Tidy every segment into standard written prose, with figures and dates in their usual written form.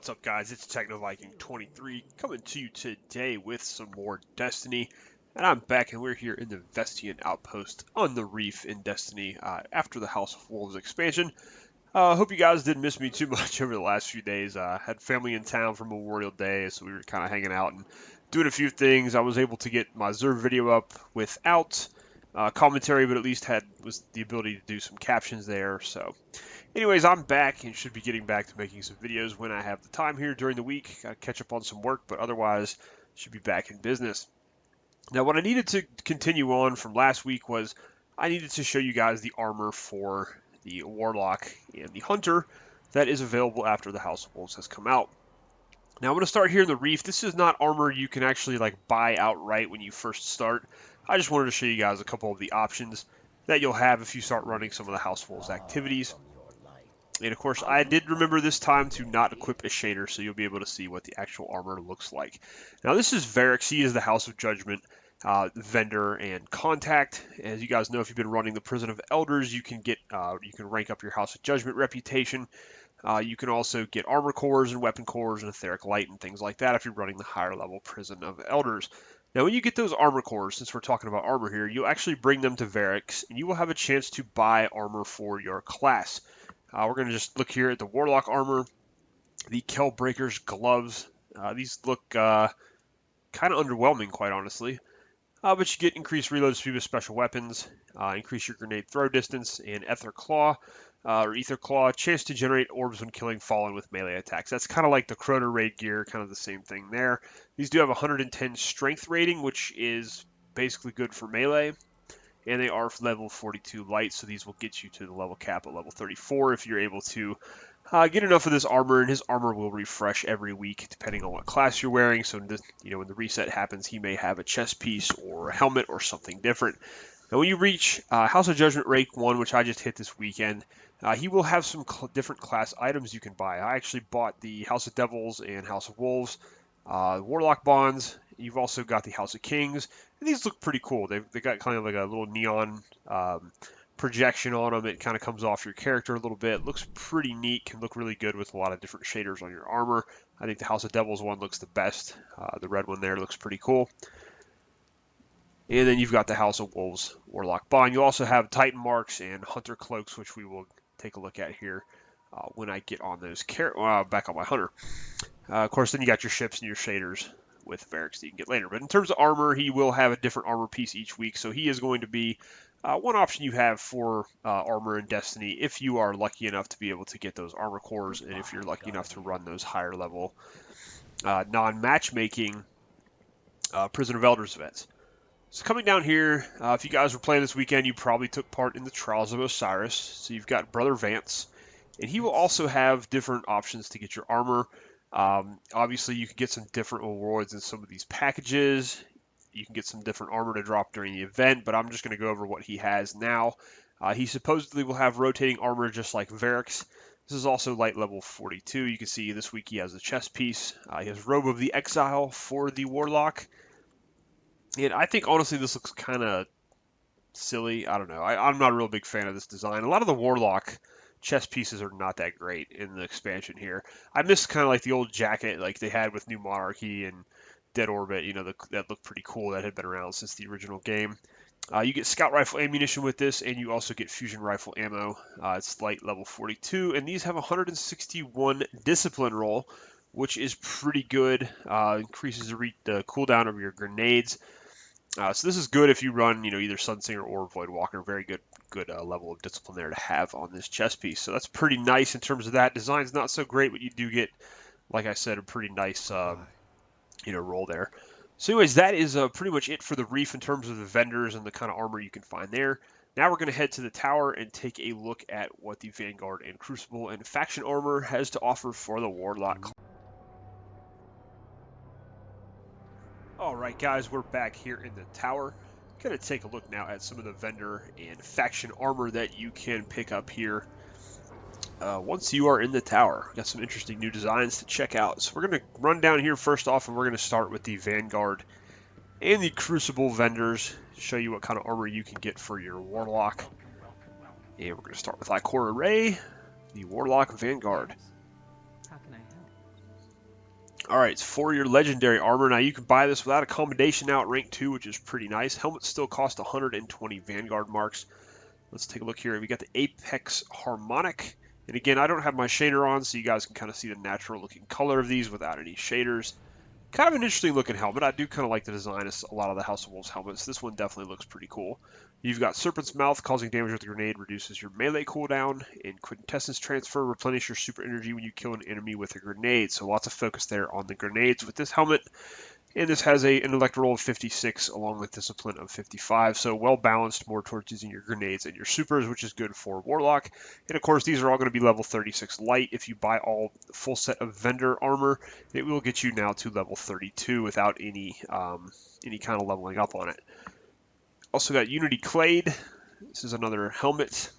What's up, guys? It's TechnoViking23 coming to you today with some more Destiny. And I'm back, and we're here in the Vestian Outpost on the Reef in Destiny after the House of Wolves expansion. Hope you guys didn't miss me too much over the last few days. Had family in town for Memorial Day, so we were kind of hanging out and doing a few things. I was able to get my Zerv video up without commentary, but at least was the ability to do some captions there. So anyways, I'm back and should be getting back to making some videos when I have the time here during the week. Got to catch up on some work, but otherwise should be back in business. Now, what I needed to continue on from last week was I needed to show you guys the armor for the Warlock and the Hunter that is available after the House of Wolves has come out. Now, I'm going to start here in the Reef. This is not armor you can actually buy outright when you first start. I just wanted to show you guys a couple of the options that you'll have if you start running some of the House of Wolves activities. And of course, I did remember this time to not equip a shader, so you'll be able to see what the actual armor looks like. Now, this is Variks. He is the House of Judgment vendor and contact. As you guys know, if you've been running the Prison of Elders, you can rank up your House of Judgment reputation. You can also get armor cores and weapon cores and etheric light and things like that if you're running the higher level Prison of Elders. Now, when you get those armor cores, since we're talking about armor here, you'll actually bring them to Variks, and you will have a chance to buy armor for your class. We're going to just look here at the Warlock armor, the Kellbreaker's gloves. These look kind of underwhelming, quite honestly. But you get increased reload speed with special weapons, increase your grenade throw distance, and Ether Claw, chance to generate orbs when killing fallen with melee attacks. That's kind of like the Crota raid gear, kind of the same thing there. These do have 110 strength rating, which is basically good for melee. And they are level 42 light, so these will get you to the level cap at level 34 if you're able to get enough of this armor, and his armor will refresh every week depending on what class you're wearing. So when the reset happens, he may have a chest piece or a helmet or something different. Now, when you reach House of Judgment rank 1, which I just hit this weekend, he will have some different class items you can buy. I actually bought the House of Devils and House of Wolves, Warlock bonds. You've also got the House of Kings, and these look pretty cool. They got kind of like a little neon projection on them. It kind of comes off your character a little bit. Looks pretty neat. Can look really good with a lot of different shaders on your armor. I think the House of Devils one looks the best. The red one there looks pretty cool. And then you've got the House of Wolves Warlock bond. You also have Titan marks and Hunter cloaks, which we will take a look at here when I get on those back on my Hunter. Of course, then you got your ships and your shaders with Variks that you can get later. But in terms of armor, he will have a different armor piece each week, so he is going to be one option you have for armor in Destiny if you are lucky enough to be able to get those armor cores, and if you're lucky enough to run those higher level non-matchmaking Prison of Elders events. So coming down here, if you guys were playing this weekend, you probably took part in the Trials of Osiris. So you've got Brother Vance, and he will also have different options to get your armor. Obviously, you can get some different rewards in some of these packages. You can get some different armor to drop during the event, but I'm just going to go over what he has now. He supposedly will have rotating armor just like Variks. This is also light level 42. You can see this week he has a chest piece. He has Robe of the Exile for the Warlock. And I think, honestly, this looks kind of silly. I don't know. I'm not a real big fan of this design. A lot of the Warlock chest pieces are not that great in the expansion here. I miss kind of like the old jacket like they had with New Monarchy and Dead Orbit. That looked pretty cool. That had been around since the original game. You get scout rifle ammunition with this, and you also get fusion rifle ammo. It's light level 42, and these have 161 discipline roll, which is pretty good. Increases the cooldown of your grenades. So this is good if you run, either Sunsinger or Voidwalker. Very good level of discipline there to have on this chest piece. So that's pretty nice in terms of that. Design's not so great, but you do get, like I said, a pretty nice, roll there. So anyways, that is pretty much it for the Reef in terms of the vendors and the kind of armor you can find there. Now we're going to head to the tower and take a look at what the Vanguard and Crucible and Faction armor has to offer for the Warlock. Alright guys, we're back here in the tower. Going to take a look now at some of the vendor and faction armor that you can pick up here once you are in the tower. Got some interesting new designs to check out. So we're going to run down here first off, and we're going to start with the Vanguard and the Crucible vendors to show you what kind of armor you can get for your Warlock. And we're going to start with Icor Array, the Warlock Vanguard. How can I help? Alright, it's for your legendary armor. Now you can buy this without a commendation now at rank 2, which is pretty nice. Helmets still cost 120 Vanguard marks. Let's take a look here. We got the Apex Harmonic. And again, I don't have my shader on, so you guys can kind of see the natural looking color of these without any shaders. Kind of an interesting looking helmet. I do kind of like the design of a lot of the House of Wolves helmets. This one definitely looks pretty cool. You've got Serpent's Mouth, causing damage with a grenade, reduces your melee cooldown. And Quintessence Transfer, replenish your super energy when you kill an enemy with a grenade. So lots of focus there on the grenades with this helmet. And this has an intellect roll of 56 along with discipline of 55. So well balanced, more towards using your grenades and your supers, which is good for Warlock. And of course, these are all going to be level 36 light. If you buy all full set of vendor armor, it will get you now to level 32 without any kind of leveling up on it. Also got Unity Clade. This is another helmet.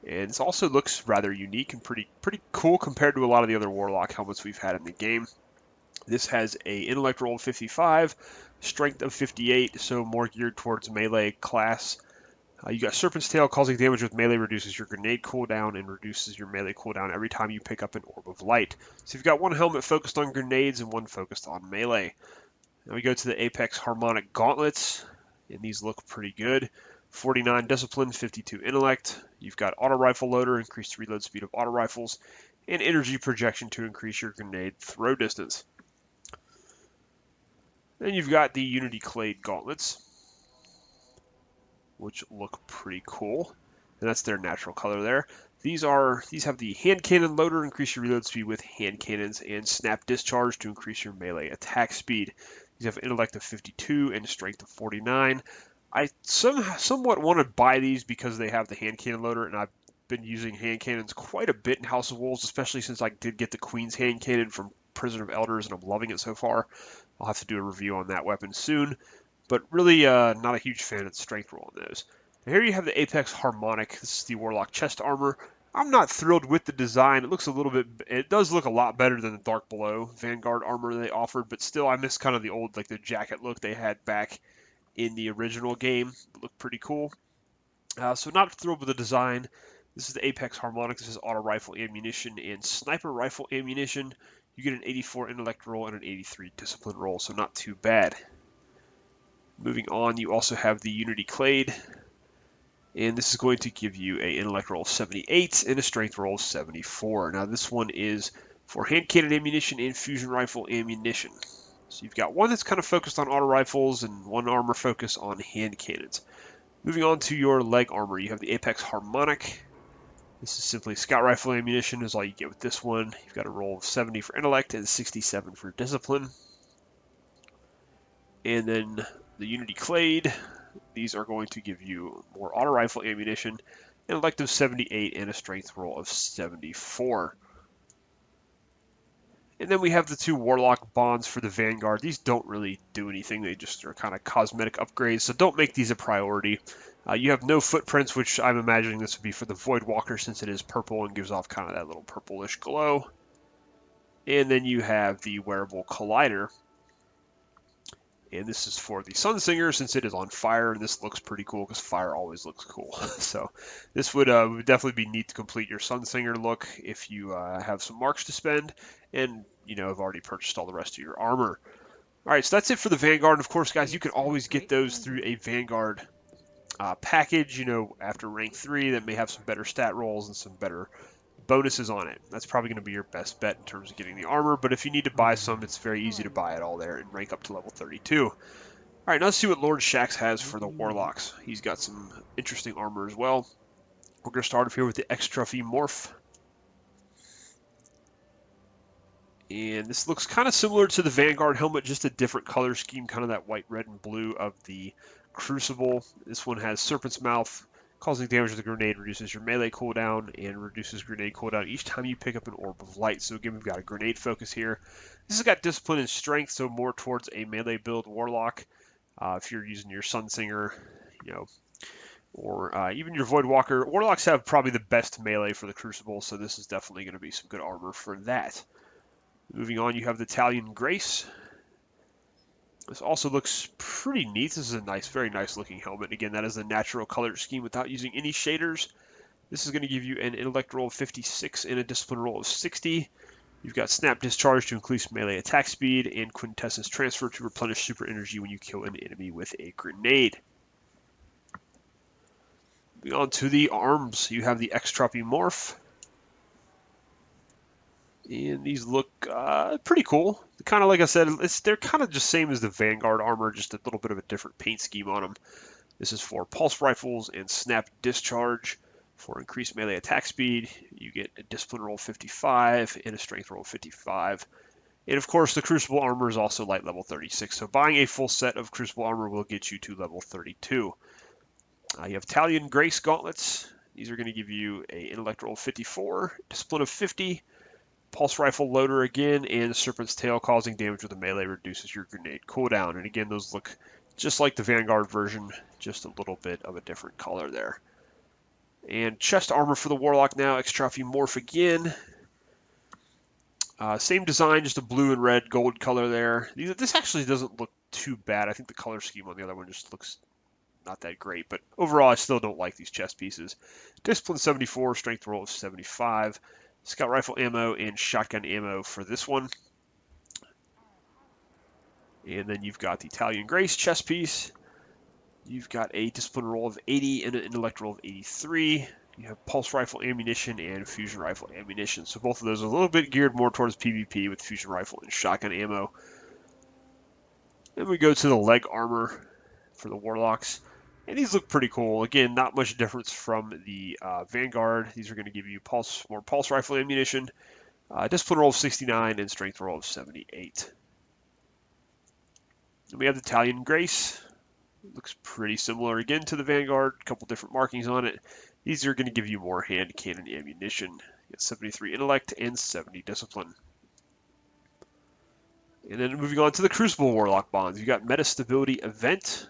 And this also looks rather unique and pretty cool compared to a lot of the other Warlock helmets we've had in the game. This has a intellect roll of 55, strength of 58, so more geared towards melee class. You got Serpent's Tail, causing damage with melee, reduces your grenade cooldown and reduces your melee cooldown every time you pick up an Orb of Light. So you've got one helmet focused on grenades and one focused on melee. Now we go to the Apex Harmonic Gauntlets, and these look pretty good. 49 Discipline, 52 Intellect. You've got Auto Rifle Loader, increased reload speed of auto rifles, and Energy Projection to increase your grenade throw distance. Then you've got the Unity Clade Gauntlets, which look pretty cool. And that's their natural color there. These have the Hand Cannon Loader, increase your reload speed with hand cannons, and Snap Discharge to increase your melee attack speed. These have Intellect of 52 and Strength of 49. I somewhat want to buy these because they have the Hand Cannon Loader, and I've been using hand cannons quite a bit in House of Wolves, especially since I did get the Queen's Hand Cannon from Prison of Elders, and I'm loving it so far. I'll have to do a review on that weapon soon, but really not a huge fan of the strength roll on those. Now here you have the Apex Harmonic. This is the Warlock chest armor. I'm not thrilled with the design. It does look a lot better than the Dark Below Vanguard armor they offered, but still I miss kind of the old, like the jacket look they had back in the original game. It looked pretty cool. So not thrilled with the design. This is the Apex Harmonic. This is auto rifle ammunition and sniper rifle ammunition. You get an 84 intellect roll and an 83 discipline roll, so not too bad. Moving on, you also have the Unity Clade, and this is going to give you an intellect roll of 78 and a strength roll of 74. Now this one is for hand cannon ammunition and fusion rifle ammunition. So you've got one that's kind of focused on auto rifles and one armor focus on hand cannons. Moving on to your leg armor, you have the Apex Harmonic. This is simply scout rifle ammunition is all you get with this one. You've got a roll of 70 for intellect and 67 for discipline. And then the Unity Clade, these are going to give you more auto rifle ammunition, an intellect of 78 and a strength roll of 74. And then we have the two Warlock bonds for the Vanguard. These don't really do anything. They just are kind of cosmetic upgrades, so don't make these a priority. You have no footprints, which I'm imagining this would be for the Void Walker since it is purple and gives off kind of that little purplish glow. And then you have the wearable Collider. And this is for the Sunsinger since it is on fire, and this looks pretty cool because fire always looks cool. So this would definitely be neat to complete your Sunsinger look if you have some marks to spend and, you know, have already purchased all the rest of your armor. All right, so that's it for the Vanguard. And of course, guys, you can always get those through a Vanguard package, you know, after rank 3 that may have some better stat rolls and some better bonuses on it. That's probably going to be your best bet in terms of getting the armor, but if you need to buy some, it's very easy to buy it all there and rank up to level 32. All right, now let's see what Lord Shaxx has for the Warlocks. He's got some interesting armor as well. We're going to start off here with the X-Trophy Morph. And this looks kind of similar to the Vanguard helmet, just a different color scheme, kind of that white, red, and blue of the Crucible. This one has Serpent's Mouth, causing damage with a grenade, reduces your melee cooldown, and reduces grenade cooldown each time you pick up an Orb of Light. So again, we've got a grenade focus here. This has got Discipline and Strength, so more towards a melee build Warlock. If you're using your Sunsinger, you know, or even your Void Walker. Warlocks have probably the best melee for the Crucible, so this is definitely going to be some good armor for that. Moving on, you have the Italian Grace. This also looks pretty neat. This is a nice, very nice looking helmet. Again, that is a natural color scheme without using any shaders. This is going to give you an intellect roll of 56 and a discipline roll of 60. You've got Snap Discharge to increase melee attack speed, and Quintessence Transfer to replenish super energy when you kill an enemy with a grenade. Moving on to the arms, you have the Extropy Morph. And these look pretty cool. Kind of like I said, they're kind of just same as the Vanguard armor, just a little bit of a different paint scheme on them. This is for pulse rifles and snap discharge. For increased melee attack speed, you get a discipline roll 55 and a strength roll 55. And of course, the Crucible armor is also light level 36, so buying a full set of Crucible armor will get you to level 32. You have Talion Grace gauntlets. These are going to give you an intellect roll 54, discipline of 50, pulse rifle loader again, and Serpent's Tail causing damage with a melee reduces your grenade cooldown. And again, those look just like the Vanguard version, just a little bit of a different color there. And chest armor for the Warlock now, Extrophy Morph again. Same design, just a blue and red gold color there. This actually doesn't look too bad. I think the color scheme on the other one just looks not that great, but overall I still don't like these chest pieces. Discipline 74, strength roll of 75, scout rifle ammo and shotgun ammo for this one. And then you've got the Talion Grace chest piece. You've got a discipline roll of 80 and an intellect roll of 83. You have pulse rifle ammunition and fusion rifle ammunition. So both of those are a little bit geared more towards PvP with fusion rifle and shotgun ammo. Then we go to the leg armor for the Warlocks. And these look pretty cool. Again, not much difference from the Vanguard. These are going to give you more pulse rifle ammunition, discipline roll of 69, and strength roll of 78. Then we have the Talion Grace. Looks pretty similar again to the Vanguard. A couple different markings on it. These are going to give you more hand cannon ammunition. You get 73 intellect and 70 discipline. And then moving on to the Crucible Warlock bonds. You got Meta Stability Event.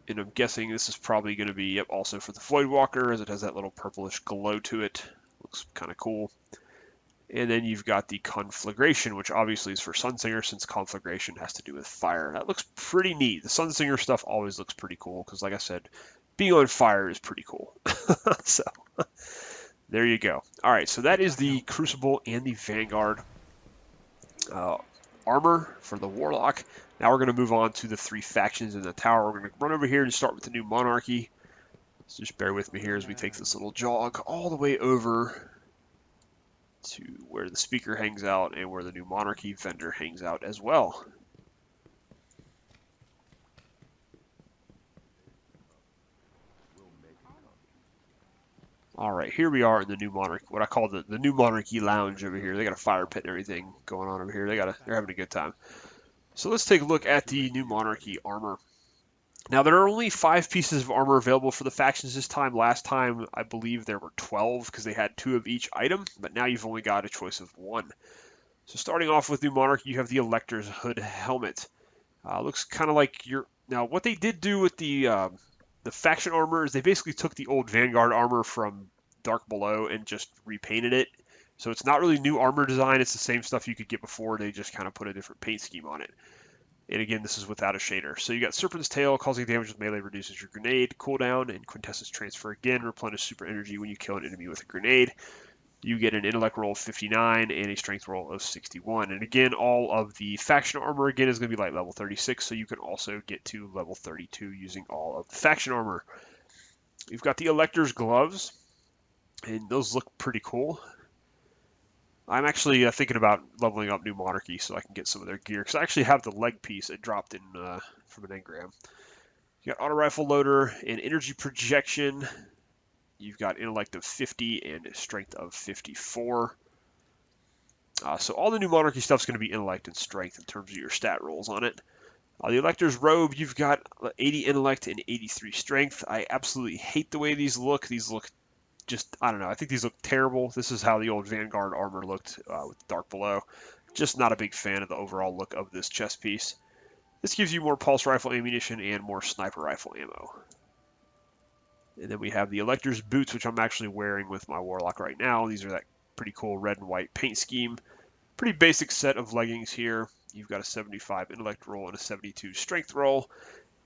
And I'm guessing this is probably going to be also for the Voidwalker, as it has that little purplish glow to it. Looks kind of cool. And then you've got the Conflagration, which obviously is for Sunsinger, since Conflagration has to do with fire. That looks pretty neat. The Sunsinger stuff always looks pretty cool, because like I said, being on fire is pretty cool. So, there you go. Alright, so that is the Crucible and the Vanguard armor for the Warlock. Now we're going to move on to the three factions in the tower. We're going to run over here and start with the new Monarchy. So just bear with me here as we take this little jog all the way over to where the speaker hangs out and where the new Monarchy vendor hangs out as well. All right, here we are in the new Monarchy, what I call the new Monarchy Lounge over here. They got a fire pit and everything going on over here. They're having a good time. So let's take a look at the new Monarchy armor. Now, there are only 5 pieces of armor available for the factions this time. Last time, I believe there were 12 because they had 2 of each item, but now you've only got a choice of 1. So starting off with New Monarchy, you have the Elector's Hood Helmet. Looks kind of like your... Now, what they did do with the faction armor is they basically took the old Vanguard armor from Dark Below and just repainted it. So it's not really new armor design. It's the same stuff you could get before. They just kind of put a different paint scheme on it. And again, this is without a shader. So you got Serpent's Tail, causing damage with melee reduces your grenade cooldown, and Quintessence Transfer again, replenish super energy when you kill an enemy with a grenade. You get an intellect roll of 59 and a strength roll of 61. And again, all of the faction armor again is going to be like level 36, so you can also get to level 32 using all of the faction armor. You've got the Elector's Gloves, and those look pretty cool. I'm actually thinking about leveling up New Monarchy so I can get some of their gear, because I actually have the leg piece it dropped in from an engram. You got auto rifle loader and energy projection. You've got intellect of 50 and strength of 54. So all the New Monarchy stuff is going to be intellect and strength in terms of your stat rolls on it. The Elector's Robe, you've got 80 intellect and 83 strength. I absolutely hate the way these look. These look just, I don't know, I think these look terrible. This is how the old Vanguard armor looked with Dark Below. Just not a big fan of the overall look of this chest piece. This gives you more pulse rifle ammunition and more sniper rifle ammo. And then we have the Elector's Boots, which I'm actually wearing with my Warlock right now. These are that pretty cool red and white paint scheme. Pretty basic set of leggings here. You've got a 75 intellect roll and a 72 strength roll.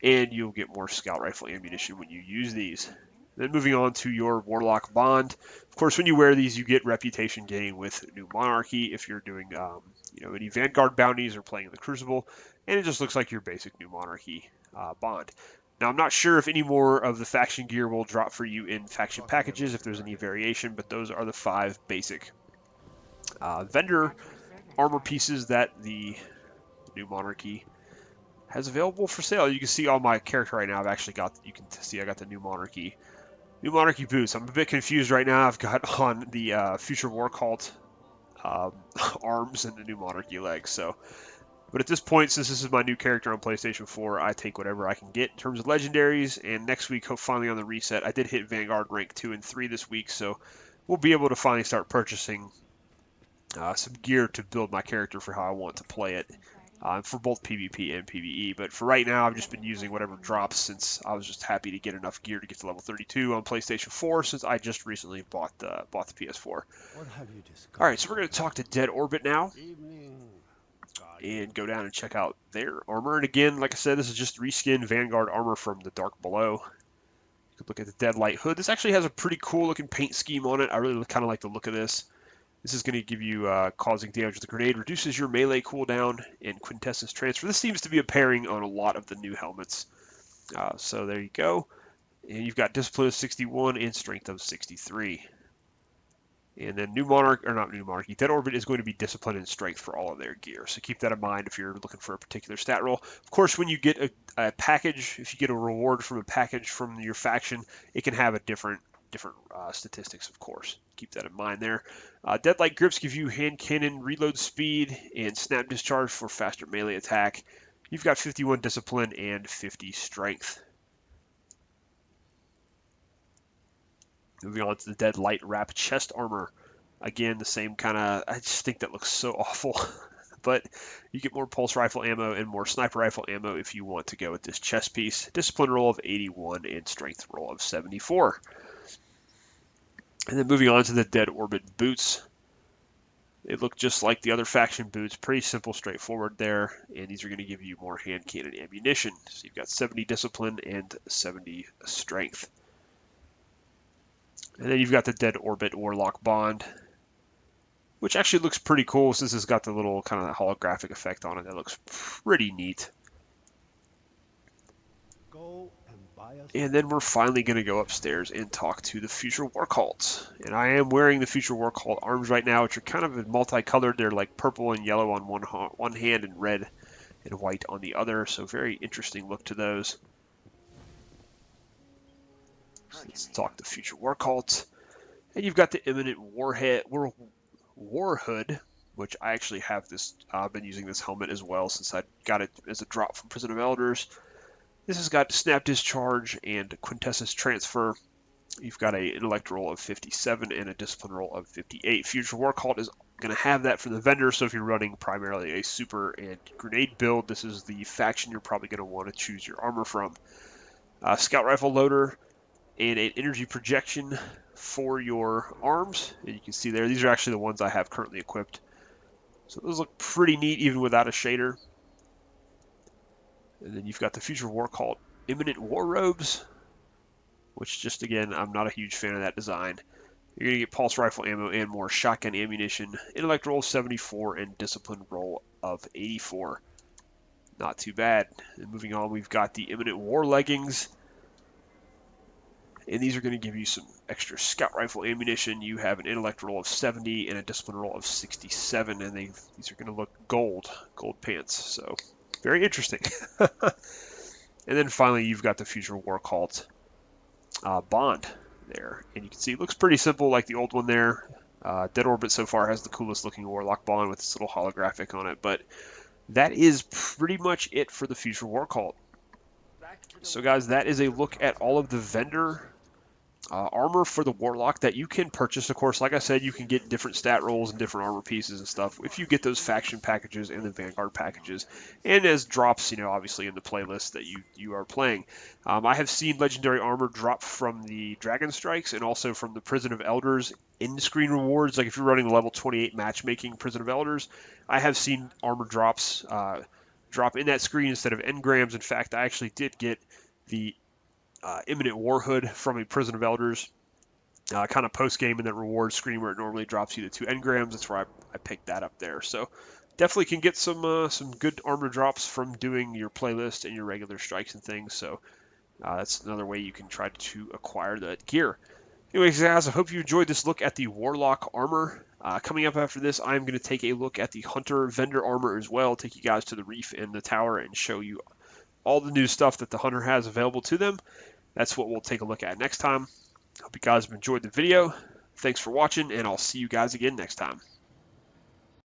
And you'll get more scout rifle ammunition when you use these. Then moving on to your Warlock Bond. Of course, when you wear these, you get reputation gain with New Monarchy if you're doing any Vanguard bounties or playing in the Crucible, and it just looks like your basic New Monarchy Bond. Now, I'm not sure if any more of the faction gear will drop for you in faction packages, if there's any variation, but those are the 5 basic vendor armor pieces that the New Monarchy has available for sale. You can see on my character right now, I've actually got, you can see I got the New Monarchy boots. I'm a bit confused right now. I've got on the Future War Cult arms and the New Monarchy legs. So, but at this point, since this is my new character on PlayStation 4, I take whatever I can get in terms of legendaries. And next week, finally on the reset, I did hit Vanguard rank 2 and 3 this week, so we'll be able to finally start purchasing some gear to build my character for how I want to play it. For both PvP and PvE, but for right now I've just been using whatever drops since I was just happy to get enough gear to get to level 32 on PlayStation 4 since I just recently bought the PS4. Alright, so we're going to talk to Dead Orbit now and go down and check out their armor. And again, like I said, this is just reskin Vanguard armor from the Dark Below. You could look at the Deadlight hood. This actually has a pretty cool looking paint scheme on it. I really kind of like the look of this. This is going to give you causing damage with a grenade, reduces your melee cooldown, and quintessence transfer. This seems to be a pairing on a lot of the new helmets. So there you go. And you've got discipline of 61 and strength of 63. And then Dead Orbit is going to be discipline and strength for all of their gear. So keep that in mind if you're looking for a particular stat roll. Of course, when you get a package, if you get a reward from a package from your faction, it can have a different statistics, of course. Keep that in mind there. Deadlight grips give you hand cannon reload speed and snap discharge for faster melee attack. You've got 51 discipline and 50 strength. Moving on to the Deadlight wrap chest armor. Again, the same kind of, I just think that looks so awful. But you get more pulse rifle ammo and more sniper rifle ammo if you want to go with this chest piece. Discipline roll of 81 and strength roll of 74. And then moving on to the Dead Orbit boots. They look just like the other faction boots. Pretty simple, straightforward there. And these are going to give you more hand cannon ammunition. So you've got 70 discipline and 70 strength. And then you've got the Dead Orbit Warlock Bond, which actually looks pretty cool since it's got the little kind of holographic effect on it. That looks pretty neat. And then we're finally going to go upstairs and talk to the Future War Cult. And I am wearing the Future War Cult arms right now, which are kind of multicolored. They're like purple and yellow on one hand and red and white on the other. So very interesting look to those. So let's talk the Future War Cult. And you've got the Imminent War Hood, which I actually have this. I've been using this helmet as well since I got it as a drop from Prison of Elders. This has got snap discharge and quintessence transfer. You've got an intellect roll of 57 and a discipline roll of 58. Future War Cult is going to have that for the vendor, so if you're running primarily a super and grenade build, this is the faction you're probably going to want to choose your armor from. Scout rifle loader and an energy projection for your arms. And you can see there, these are actually the ones I have currently equipped. So those look pretty neat even without a shader. And then you've got the Future War Cult Imminent War Robes, which just, again, I'm not a huge fan of that design. You're going to get pulse rifle ammo and more shotgun ammunition. Intellect roll 74 and discipline roll of 84. Not too bad. And moving on, we've got the Imminent War Leggings. And these are going to give you some extra scout rifle ammunition. You have an intellect roll of 70 and a discipline roll of 67. And these are going to look gold pants. So very interesting. And then finally, you've got the Future War Cult Bond there. And you can see it looks pretty simple like the old one there. Dead Orbit so far has the coolest looking Warlock Bond with this little holographic on it. But that is pretty much it for the Future War Cult. So guys, that is a look at all of the vendor armor for the Warlock that you can purchase. Of course, like I said, you can get different stat rolls and different armor pieces and stuff if you get those faction packages and the Vanguard packages, and as drops, obviously in the playlist that you are playing. I have seen legendary armor drop from the Dragon Strikes and also from the Prison of Elders in-screen rewards. Like if you're running level 28 matchmaking Prison of Elders, I have seen armor drops drop in that screen instead of engrams. In fact, I actually did get the Imminent War Hood from a Prison of Elders. Kind of post-game in that reward screen where it normally drops you the 2 engrams. That's where I picked that up there. So definitely can get some good armor drops from doing your playlist and your regular strikes and things. So that's another way you can try to acquire that gear. Anyways, guys, I hope you enjoyed this look at the Warlock armor. Coming up after this, I'm going to take a look at the Hunter vendor armor as well, take you guys to the reef and the tower and show you all the new stuff that the Hunter has available to them. That's what we'll take a look at next time. Hope you guys have enjoyed the video. Thanks for watching, and I'll see you guys again next time.